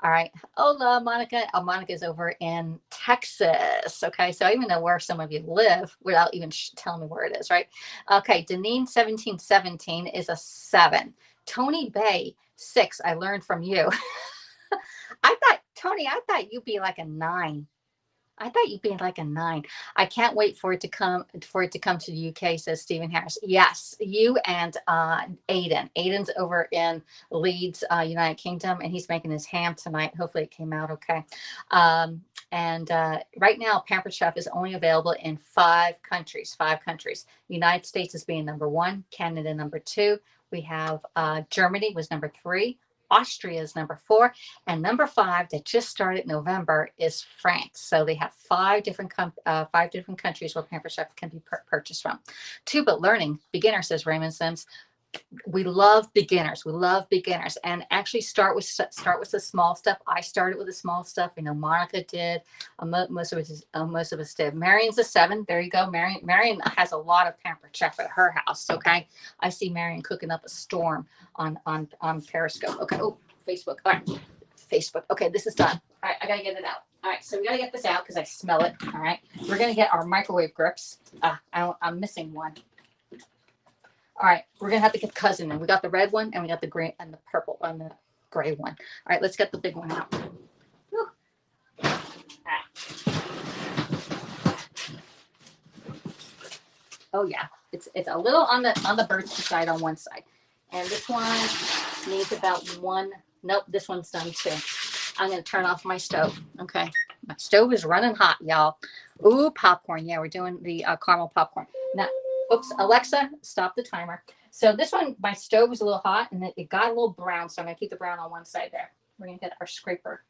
All right. Hola, Monica. Monica's over in Texas. Okay, so I even know where some of you live without even telling me where it is, right? Okay, Deneen 1717 is a 7. Tony Bay 6. I learned from you. Tony, I thought you'd be like a 9. I thought you'd be like a 9. I can't wait for it to come to the UK, says Stephen Harris. Yes, you and Aiden. Aiden's over in Leeds, United Kingdom, and he's making his ham tonight. Hopefully it came out okay. And right now, Pampered Chef is only available in 5 countries. 5 countries. United States is being number 1, Canada number 2. We have Germany was number 3. Austria is number 4, and number 5 that just started November is France. So they have 5 different countries where Pampered Chef can be purchased from. 2 but learning beginner, says Raymond Sims. We love beginners. We love beginners, and actually start with the small stuff. I started with the small stuff. You know, Monica did. Most of us did. Marion's a 7. There you go. Marion has a lot of Pampered Chef at her house. Okay, I see Marion cooking up a storm on Periscope. Okay. Oh, Facebook. All right, Facebook. Okay, this is done. All right, I gotta get it out. All right, so we gotta get this out because I smell it. All right, we're gonna get our microwave grips. I'm missing one. All right, we're gonna have to get cousin in. We got the red one and we got the gray and the purple and the gray one. All right, let's get the big one out. Whew. All right. Oh yeah, it's a little on the bird's side on one side, and this one needs about one. Nope, this one's done too. I'm gonna turn off my stove. Okay, my stove is running hot, y'all. Ooh, popcorn. Yeah, we're doing the caramel popcorn. Now, oops, Alexa, stop the timer. So this one, my stove was a little hot and it got a little brown, so I'm gonna keep the brown on one side there. We're gonna get our scraper.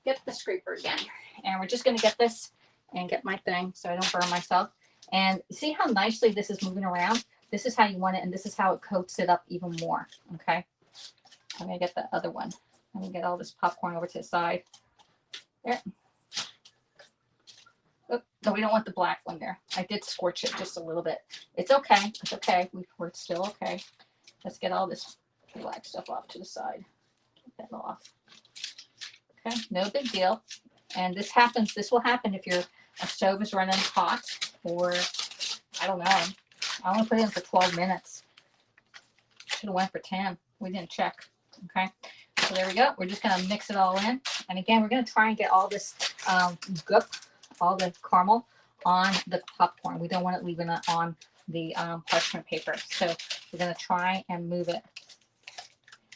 Get the scraper again, and we're just gonna get this and get my thing so I don't burn myself. And see how nicely this is moving around? This is how you want it, and this is how it coats it up even more. Okay, I'm gonna get the other one. I'm gonna get all this popcorn over to the side. There. Oh, no, we don't want the black one there. I did scorch it just a little bit. It's okay. It's okay. We're still okay. Let's get all this black stuff off to the side. Get that off. Okay, no big deal. And this happens. This will happen if your stove is running hot, or I don't know. I want to put it in for 12 minutes. Should have went for 10. We didn't check. Okay. So there we go. We're just going to mix it all in. And again, we're going to try and get all this goop, all the caramel on the popcorn. We don't want it leaving it on the parchment paper. So we're going to try and move it.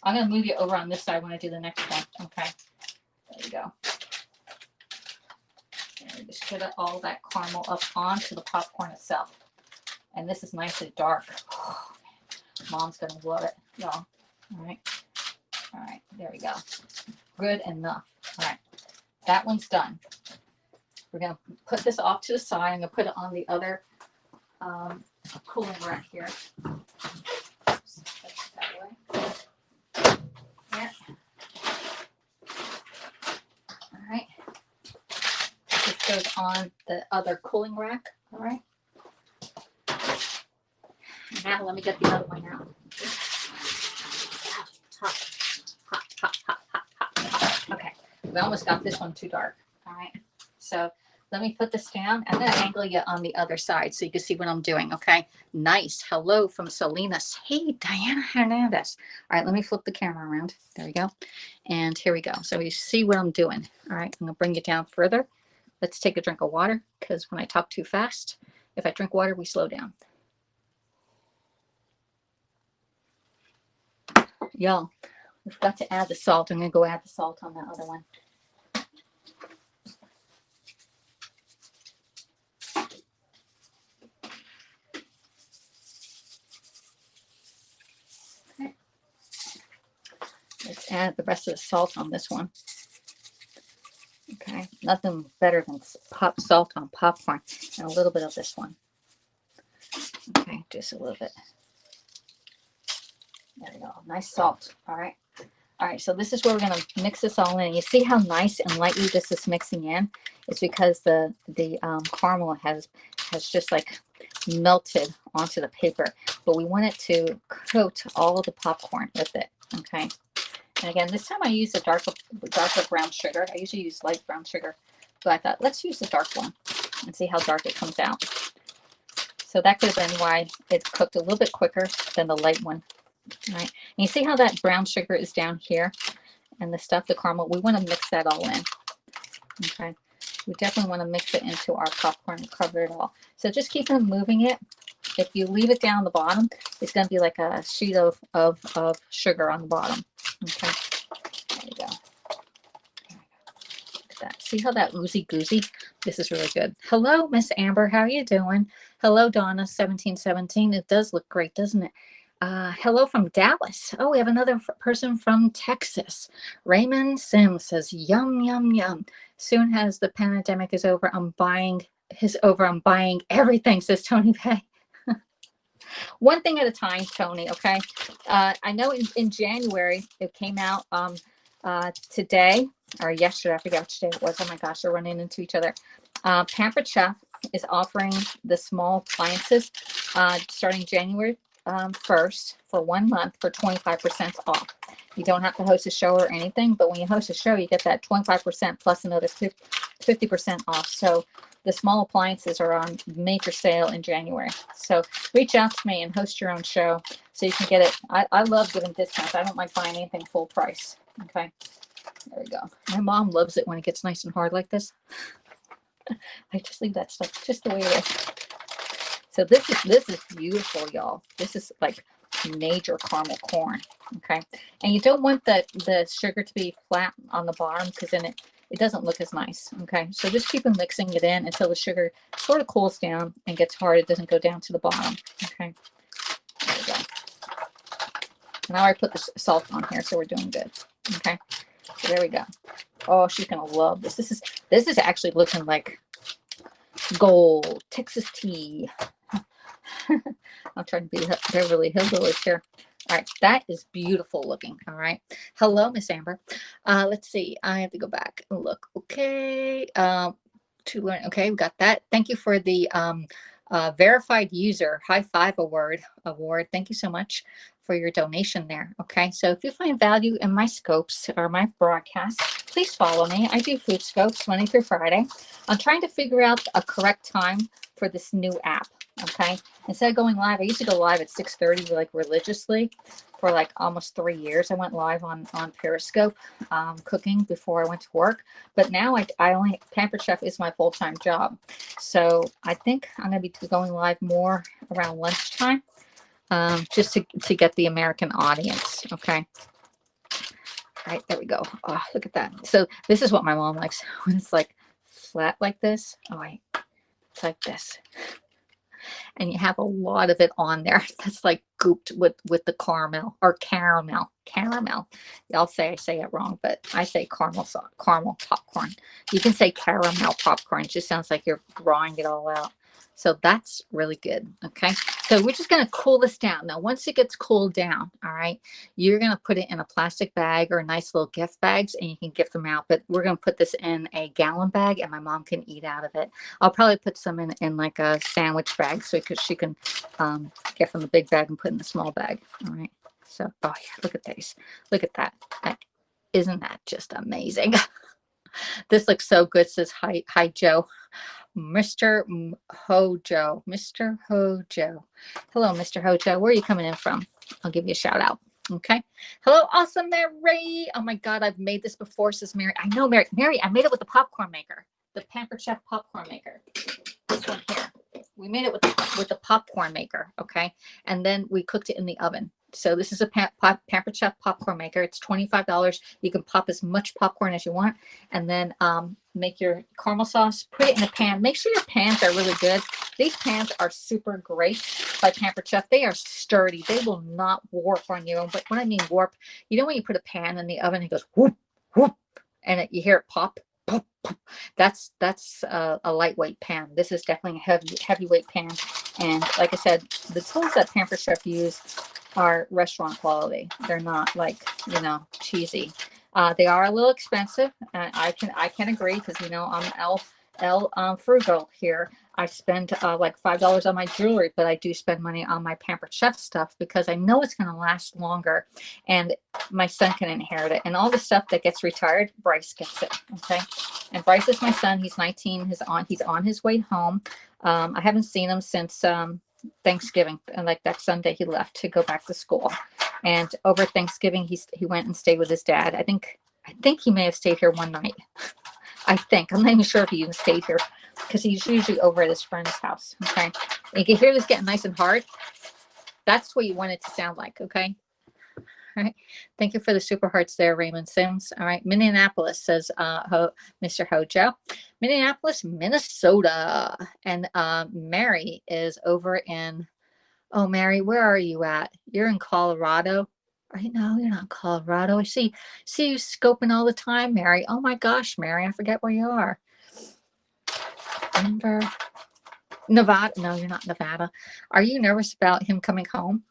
I'm going to move you over on this side when I do the next one. Okay. There we go. And just get all that caramel up onto the popcorn itself. And this is nicely dark. Oh, Mom's going to love it, y'all. All right. All right, there we go. Good enough. All right, that one's done. We're gonna put this off to the side. I'm gonna put it on the other cooling rack here. Oops, that way. Yeah. All right. This goes on the other cooling rack. All right. Now let me get the other one out. Okay, we almost got this one too dark. All right, so let me put this down. I'm going to angle you on the other side so you can see what I'm doing. Okay, nice. Hello from Salinas. Hey, Diana Hernandez. All right, let me flip the camera around. There we go. And here we go. So you see what I'm doing. All right, I'm going to bring you down further. Let's take a drink of water, because when I talk too fast, if I drink water, we slow down. Y'all, we forgot to add the salt. I'm going to go add the salt on that other one. Okay. Let's add the rest of the salt on this one. Okay, nothing better than salt on popcorn, and a little bit of this one. Okay, just a little bit. There we go. Nice salt. All right. All right. So this is where we're going to mix this all in. You see how nice and lightly this is mixing in? It's because the caramel has just like melted onto the paper, but we want it to coat all of the popcorn with it. Okay. And again, this time I used a darker brown sugar. I usually use light brown sugar, but I thought let's use the dark one and see how dark it comes out. So that could have been why it cooked a little bit quicker than the light one. All right, and you see how that brown sugar is down here, and the stuff, the caramel, we want to mix that all in. Okay, we definitely want to mix it into our popcorn and cover it all. So just keep on moving it. If you leave it down the bottom, it's going to be like a sheet of sugar on the bottom. Okay, there you go. Look at that. See how that oozy goozy? This is really good. Hello, Miss Amber. How are you doing? Hello, Donna 1717. It does look great, doesn't it? Hello from Dallas. Oh, we have another person from Texas. Raymond Sims says, yum, yum, yum. Soon as the pandemic is over, I'm buying everything, says Tony Bay. One thing at a time, Tony, okay? I know in January, it came out today or yesterday. I forgot which day it was. Oh my gosh, we're running into each other. Pampered Chef is offering the small appliances starting January 1st for 1 month for 25% off. You don't have to host a show or anything, but when you host a show, you get that 25% plus another 50% off. So the small appliances are on major sale in January. So reach out to me and host your own show so you can get it. I love giving discounts. I don't like buying anything full price. Okay, there we go. My mom loves it when it gets nice and hard like this. I just leave that stuff just the way it is. So this is beautiful, y'all. This is like major caramel corn. Okay, and you don't want the sugar to be flat on the bottom because then it doesn't look as nice. Okay, so just keep on mixing it in until the sugar sort of cools down and gets hard. It doesn't go down to the bottom. Okay, there we go. Now I put the salt on here, so we're doing good. Okay, so there we go. Oh, she's gonna love this. This is actually looking like gold Texas tea. I'm trying to be Beverly Hillbillies here. All right, that is beautiful looking. All right. Hello, Miss Amber. Let's see. I have to go back and look. Okay. To learn. Okay, we got that. Thank you for the verified user high five award. Thank you so much for your donation there. Okay, so if you find value in my scopes or my broadcast, please follow me. I do food scopes Monday through Friday. I'm trying to figure out a correct time for this new app. Okay, instead of going live, I used to go live at 6:30 like religiously for like almost 3 years. I went live on Periscope cooking before I went to work, but now I only Pampered Chef is my full-time job. So I think I'm gonna be going live more around lunchtime, just to get the American audience. Okay. All right, there we go. Oh, look at that. So this is what my mom likes when it's like flat like this. Oh wait, it's like this. And you have a lot of it on there that's like gooped with the caramel or caramel. Y'all say I say it wrong, but I say caramel popcorn. You can say caramel popcorn. It just sounds like you're drawing it all out. So that's really good. Okay, so we're just going to cool this down. Now once it gets cooled down, all right, you're going to put it in a plastic bag or nice little gift bags and you can gift them out. But we're going to put this in a gallon bag and my mom can eat out of it. I'll probably put some in like a sandwich bag so she can get from the big bag and put in the small bag. All right, so oh yeah, look at these. Look at that. Isn't that just amazing? This looks so good. Says hi Joe. Mr. Hojo. Mr. Hojo. Hello, Mr. Hojo. Where are you coming in from? I'll give you a shout out. Okay. Hello, awesome Mary. Oh my God, I've made this before, says Mary. I know, Mary. Mary, I made it with the popcorn maker. The Pampered Chef popcorn maker. This one here. We made it with the popcorn maker. Okay. And then we cooked it in the oven. So this is a Pampered Chef popcorn maker. It's $25. You can pop as much popcorn as you want. And then make your caramel sauce. Put it in a pan. Make sure your pans are really good. These pans are super great by Pampered Chef. They are sturdy. They will not warp on you. But when I mean warp, you know when you put a pan in the oven, it goes whoop, whoop, and you hear it pop. Pop, pop. That's a lightweight pan. This is definitely a heavyweight pan. And like I said, the tools that Pampered Chef use are restaurant quality. They're not like, you know, cheesy. They are a little expensive. I can agree because, you know, I'm frugal here. I spend like $5 on my jewelry, but I do spend money on my Pampered Chef stuff because I know it's going to last longer and my son can inherit it. And all the stuff that gets retired, Bryce gets it. Okay. And Bryce is my son. He's 19. He's on his way home. I haven't seen him since Thanksgiving, and like that Sunday he left to go back to school. And over Thanksgiving he went and stayed with his dad. I think he may have stayed here one night. I'm not even sure if he even stayed here because he's usually over at his friend's house. Okay, and you can hear this getting nice and hard. That's what you want it to sound like. Okay. All right. Thank you for the super hearts there, Raymond Sims. All right. Minneapolis says Mr. Hojo. Minneapolis, Minnesota. And Mary is over in, oh, Mary, where are you at? You're in Colorado. Right now, you're not in Colorado. I see you scoping all the time, Mary. Oh my gosh, Mary, I forget where you are. Denver. Nevada. No, you're not Nevada. Are you nervous about him coming home?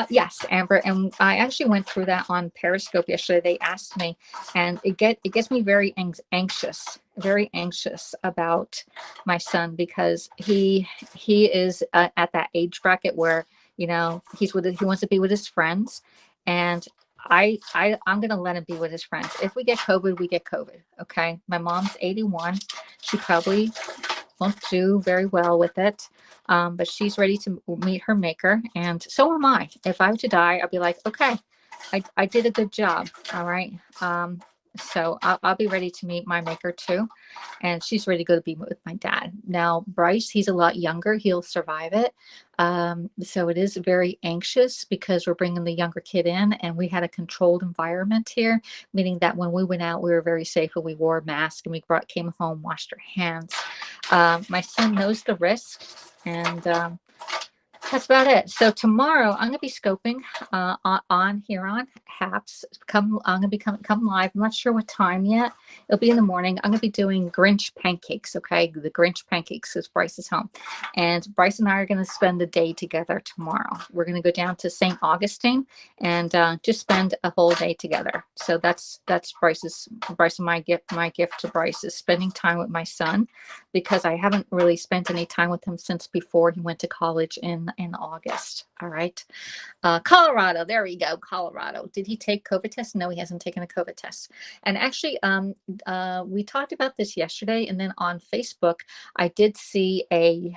Yes, Amber. And I actually went through that on Periscope yesterday. They asked me, and it gets me very anxious about my son because he is at that age bracket where, you know, he wants to be with his friends, and I'm gonna let him be with his friends. If we get COVID, we get COVID. Okay. My mom's 81. She probably won't do very well with it. But she's ready to meet her maker, and so am I. If I were to die, I'll be like, okay, I did a good job. All right. So I'll be ready to meet my maker too. And she's ready to go to be with my dad. Now, Bryce, he's a lot younger. He'll survive it. So it is very anxious because we're bringing the younger kid in, and we had a controlled environment here, meaning that when we went out, we were very safe and we wore a mask and we came home, washed our hands. My son knows the risk, and that's about it. So tomorrow I'm going to be scoping on here on Haps. I'm going to be come live. I'm not sure what time yet. It'll be in the morning. I'm going to be doing Grinch pancakes. Okay, the Grinch pancakes because Bryce is home, and Bryce and I are going to spend the day together tomorrow. We're going to go down to St. Augustine and just spend a whole day together. So that's Bryce and my gift to Bryce is spending time with my son, because I haven't really spent any time with him since before he went to college in August. All right. Colorado. There we go. Colorado. Did he take COVID test? No, he hasn't taken a COVID test. And actually, we talked about this yesterday, and then on Facebook, I did see a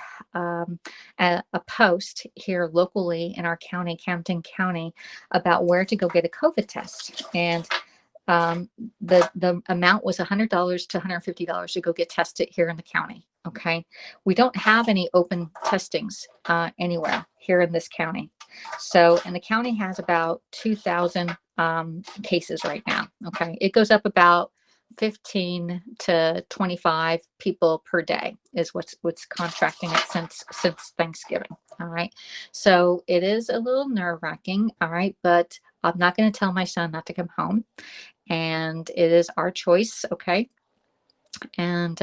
post here locally in our county, Camden County, about where to go get a COVID test. And the amount was $100 to $150 to go get tested here in the county. Okay. We don't have any open testings anywhere here in this county. So, and the county has about 2,000 cases right now. Okay. It goes up about 15 to 25 people per day is what's contracting it since Thanksgiving. All right. So it is a little nerve wracking. All right. But I'm not going to tell my son not to come home, and it is our choice. Okay. And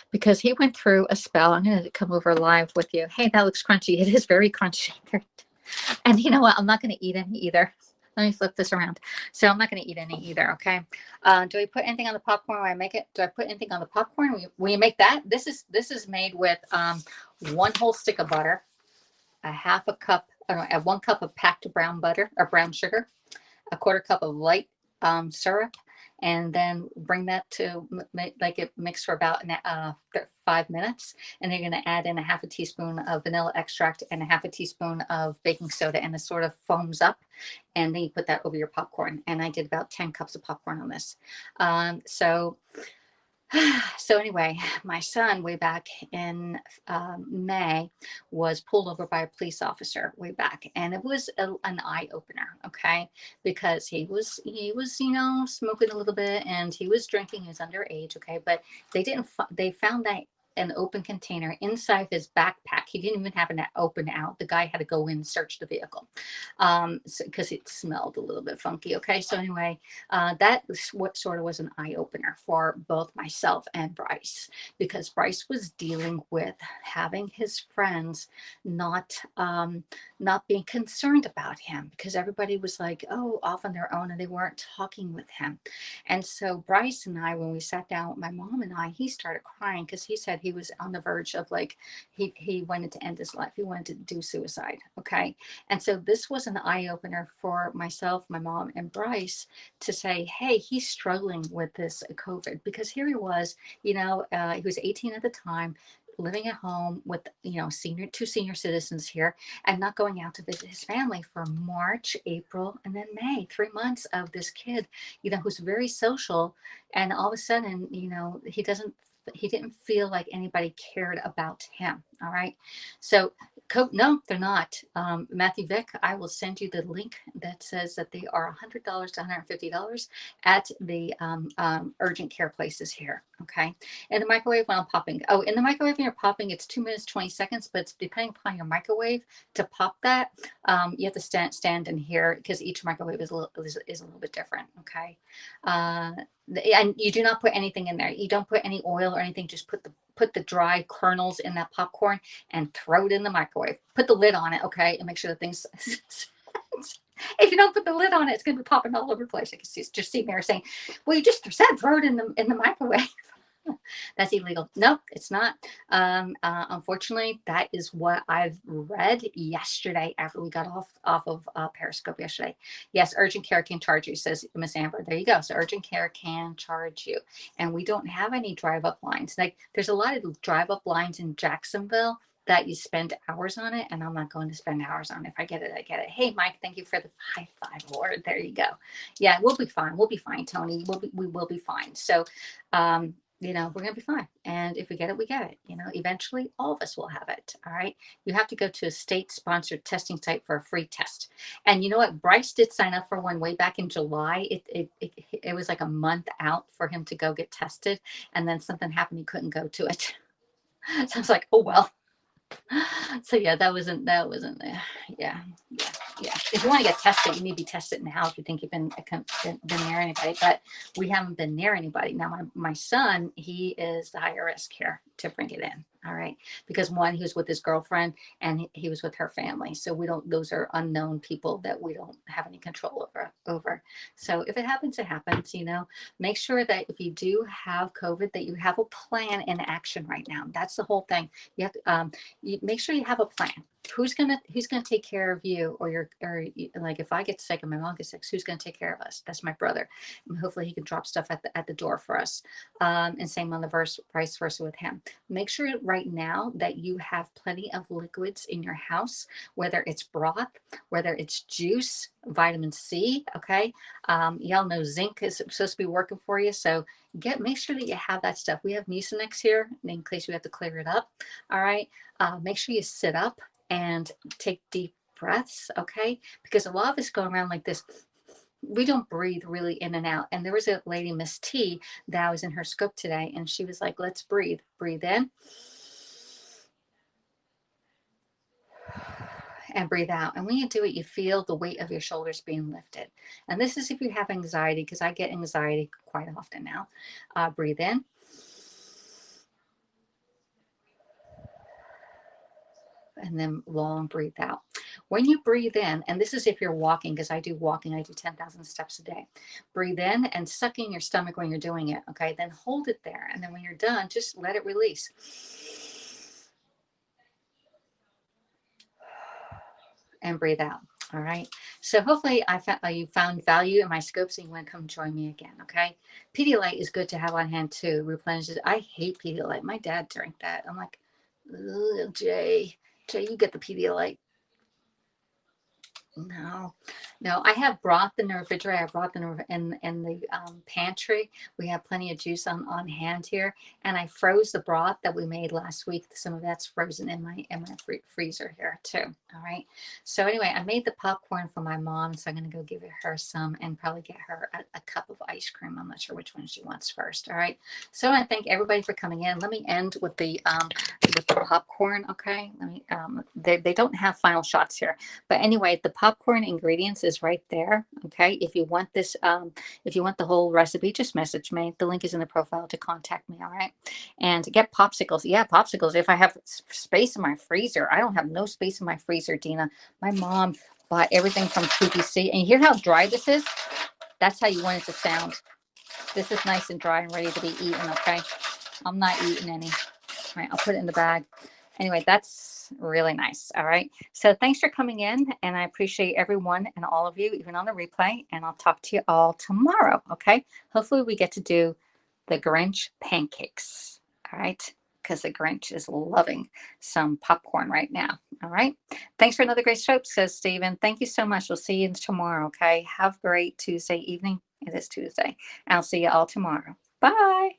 because he went through a spell, I'm going to come over live with you. Hey, that looks crunchy. It is very crunchy. And you know what? I'm not going to eat any either. Let me flip this around. So I'm not going to eat any either. Okay. Do we put anything on the popcorn when I make it? Do I put anything on the popcorn when you make that? This is made with 1 whole stick of butter, a half a cup, 1 cup of packed brown butter or brown sugar, a 1/4 cup of light syrup, and then bring that to like it mix for about 5 minutes. And then you're going to add in a 1/2 teaspoon of vanilla extract and a 1/2 teaspoon of baking soda, and it sort of foams up. And then you put that over your popcorn. And I did about 10 cups of popcorn on this. So anyway, my son way back in May was pulled over by a police officer way back, and it was an eye opener. Okay, because he was smoking a little bit, and he was drinking. He was underage. Okay, but they found that an open container inside his backpack. He didn't even have it open out. The guy had to go in and search the vehicle because it smelled a little bit funky. Okay, so anyway, that was what sort of was an eye opener for both myself and Bryce, because Bryce was dealing with having his friends not being concerned about him, because everybody was like, oh, off on their own, and they weren't talking with him. And so Bryce and I, when we sat down with my mom and I, he started crying because he said he was on the verge of like he wanted to end his life. He wanted to do suicide. Okay. And so this was an eye opener for myself, my mom, and Bryce to say, hey, he's struggling with this COVID, because here he was, he was 18 at the time, living at home with two senior citizens here, and not going out to visit his family for March, April, and then May. 3 months of this kid, who's very social, and all of a sudden, he didn't feel like anybody cared about him. All right. So no, they're not. Matthew Vick, I will send you the link that says that they are $100 to $150 at the urgent care places here. Okay. In the microwave when I'm popping. Oh, in the microwave when you're popping, it's 2 minutes, 20 seconds, but it's depending upon your microwave to pop that. You have to stand in here because each microwave is a little bit different. Okay. And you do not put anything in there. You don't put any oil or anything. Just put the dry kernels in that popcorn and throw it in the microwave. Put the lid on it, okay, and make sure the thing's. If you don't put the lid on it, it's going to be popping all over the place. I can just see Mary saying, "Well, you just said throw it in the microwave." That's illegal. No, it's not. Unfortunately, that is what I've read yesterday after we got off of Periscope yesterday. Yes, urgent care can charge you, says Miss Amber. There you go. So urgent care can charge you, and we don't have any drive-up lines. Like there's a lot of drive-up lines in Jacksonville that you spend hours on it, and I'm not going to spend hours on it. If I get it, I get it. Hey, Mike, thank you for the high five, Lord. There you go. Yeah, we'll be fine. We'll be fine, Tony. We will be fine. So, we're going to be fine. And if we get it, we get it. Eventually all of us will have it. All right. You have to go to a state sponsored testing site for a free test. And you know what? Bryce did sign up for one way back in July. It was like a month out for him to go get tested. And then something happened. He couldn't go to it. So I was like, oh, well. So yeah, that wasn't yeah, yeah. If you want to get tested, you need to be tested now if you think you've been near anybody. But we haven't been near anybody. Now my son, he is the higher risk here to bring it in. All right, because one, he was with his girlfriend and he was with her family, so we don't. Those are unknown people that we don't have any control over. So if it happens, it happens. Make sure that if you do have COVID, that you have a plan in action right now. That's the whole thing. You have to you make sure you have a plan. Who's gonna take care of you or like if I get sick and my mom gets sick, who's gonna take care of us? That's my brother. And hopefully he can drop stuff at the door for us. And same on the vice versa with him. Make sure right now that you have plenty of liquids in your house, whether it's broth, whether it's juice, vitamin C. Okay, y'all know zinc is supposed to be working for you, so make sure that you have that stuff. We have Mucinex here in case we have to clear it up. All right. Make sure you sit up and take deep breaths, okay? Because a lot of us go around like this. We don't breathe really in and out. And there was a lady, Miss T, that was in her scope today, and she was like, let's breathe. Breathe in and breathe out. And when you do it, you feel the weight of your shoulders being lifted. And this is if you have anxiety, because I get anxiety quite often now. Breathe in. And then long breathe out. When you breathe in, and this is if you're walking, because I do walking, I do 10,000 steps a day. Breathe in and suck in your stomach when you're doing it, okay? Then hold it there. And then when you're done, just let it release. And breathe out. All right. So hopefully you found value in my scopes and you want to come join me again. Okay. Pedialyte is good to have on hand too. Replenishes. I hate Pedialyte. My dad drank that. I'm like, Jay, you get the Pedialyte. No, I have broth in the refrigerator. I have broth in the pantry. We have plenty of juice on hand here, and I froze the broth that we made last week. Some of that's frozen in my freezer here too. All right. So anyway, I made the popcorn for my mom, so I'm gonna go give her some and probably get her a cup of ice cream. I'm not sure which one she wants first. All right. So I want to thank everybody for coming in. Let me end with the popcorn. Okay. Let me. They don't have final shots here, but anyway, the popcorn ingredients is right there. Okay. If you want this, if you want the whole recipe, just message me. The link is in the profile to contact me. All right. And get popsicles. Yeah, popsicles. If I have space in my freezer, I don't have no space in my freezer, Dina. My mom bought everything from QVC. And you hear how dry this is? That's how you want it to sound. This is nice and dry and ready to be eaten. Okay. I'm not eating any. All right. I'll put it in the bag. Anyway, that's really nice. All right. So thanks for coming in, and I appreciate everyone and all of you, even on the replay, and I'll talk to you all tomorrow. Okay. Hopefully we get to do the Grinch pancakes. All right. Because the Grinch is loving some popcorn right now. All right. Thanks for another great show, says Stephen. Thank you so much. We'll see you tomorrow. Okay. Have a great Tuesday evening. It is Tuesday. I'll see you all tomorrow. Bye.